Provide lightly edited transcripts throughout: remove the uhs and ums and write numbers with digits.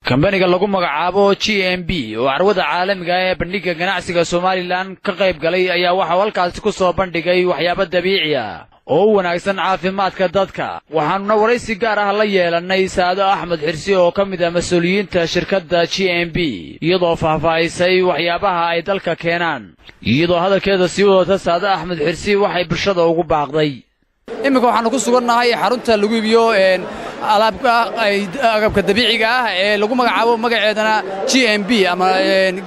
kambaniga lagu magacaabo GMB oo carwada caalamiga ah ee bandhigga ganacsiga Soomaaliland ka qayb galay ayaa waxa halkaas ku soo bandhigay waxyaabo dabiici ah oo wanaagsan caafimaadka dadka. waxaanuna waraysi gaar ah la yeelanay Saado Axmed Xirsi oo ka mid ah mas'uuliyiinta shirkadda GMB iyadoo faahfaahisay waxyaabaha ay dalka keenaan. iyadoo hadalkeeda sii wadata Saado Axmed Xirsi waxay bulshada ugu baaqday. imika waxaanu ku sugannahay xarunta lagu iibiyo agabka dabiiciga ah ee lagu magacaabo magaceedana GMB ama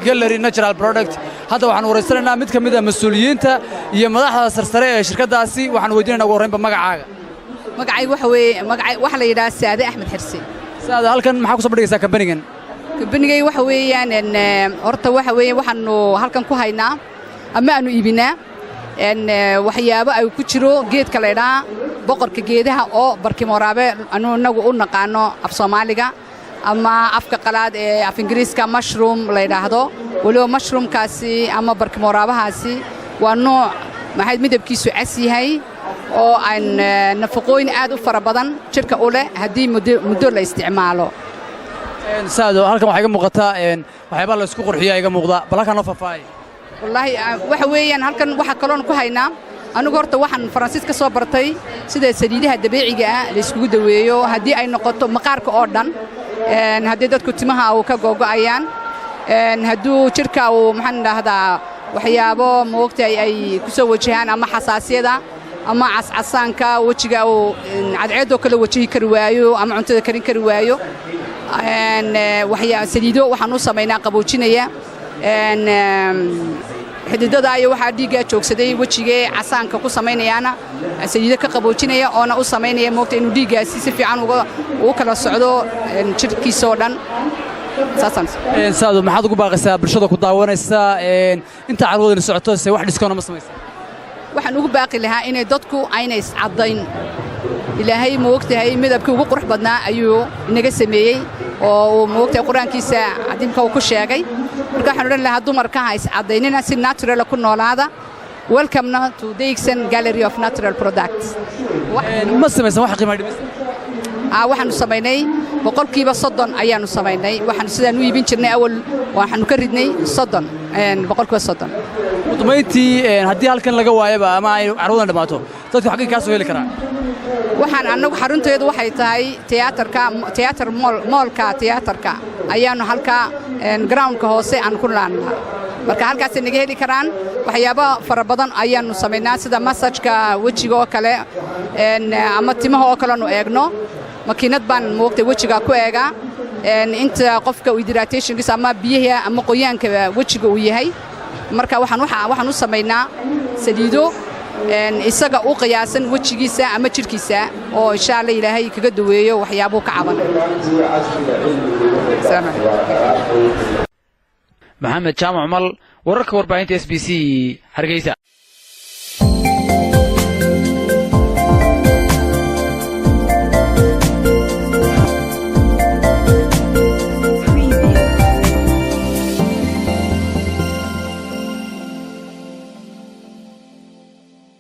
Gallery Natural Product. hadda waxaan wareysanaynaa mid ka mid ah mas'uuliyiinta iyo madaxda sarsare ee shirkadaasi. waxaan weydiinaynaa ugu horreynba magacaaga. waxa la yiraahdaa Saado Axmed Xirsi. Saado, halkan maxaa ku soo bandhigaysaa kambanigan? kambanigan waxa weeyaan horta waxa weeyaan waxaanu halkan ku haynaa ama aanu iibinaa waxyaabo ay ku jiro geedka la yiraahdo boqorka geedaha oo barkimooraabe anagu u naqaano af Soomaaliga ama afka qalaad ee af Ingiriiska mushroom la yiraahdo. waliba mushroomkaasi ama barkimoorabahaasi waa nooc maxay midabkiisu cas yahay oo aan nafaqooyin aad u fara badan jirka u leh haddii muddo la isticmaalo. Saado, halkan waxaa iga muuqata waxyaabo la isku qurxiyo iga muuqda, bal halkan noo faahfaahay. wallahi waxa weeyaan halkan waxa kaloon ku haynaa anigu horta waxaan Faransiis ka soo bartay sida saliidaha dabiiciga ah la isku daweeyo haddii ay noqoto maqaarka oo dhan haddii dadku timaha uu ka go'ayaan hadduu jirka uu maxaan dhahdaa waxyaabo moogtay ay ku soo wajahaan ama xasaasiyada ama cascasaanka wajiga uu cadceedo kala wajihi kari waayo ama cuntada karin kari waayo waxyaa saliido waxaan u sameynaa qaboojinaya xididada iyo waxa dhiiga joogsaday wajiga casaanka ku sameeynaana saliido ka qaboojinaya oo u sameynaya moogta inuu dhiigaasi si fiican uga kala socdo jirkiisa oo dhan. Saado, maxaad ugu baaqaysaa bulshada ku daawanaysa inta carwadana socoto se wax discount ma sameeysan? waxaan ugu baaqi lahaa inay dadku aynay iscadayn. ilaahay moogtahay midabkii ugu qurux badnaa ayuu inaga sameeyay oo moogtahay quraankiisa cadimka uu ku sheegay. marka waxaan oran lahaa dumarka ha iscadaynina si natural ku noolaada. welcome to Dixon Gallery of Natural Products. ma sameeysan wax qiimo dhimis? waxaanu sameynay boqolkiiba 30 ayaanu sameynay. waxaan sidaan u iibin jirnay awal waxaanu ka ridnay 30 boqolkiiba 30. wadamayntii haddii halkan laga waayaba ama ay carwadan dhamaato dadku xaqii ka soo heli karaan. waxaan anagu xarunteedu waxay tahay theater mallka theaterka ayaanu halka groundka hoose aan ku laannaa. marka halkaas ay naga heli karaan waxyaabo fara badan ayaanu sameynaa sida massage-ka wajiga oo kale ama timaha oo kale aanu eegno. makiinad baan moogtay wajiga ku eega inta qofka hydratation-kiisa ama biyaha ama qoyaanka wajiga uu yahay. marka waxaan u sameynaa saliido isaga u qiyaasan wajigiisa ama jirkiisa oo insha Allah Ilaahay kaga daweeyo waxyaabo ka cabanay. Maxamed Jaamac Mal, wararka warbaahinta SBC Hargeysa.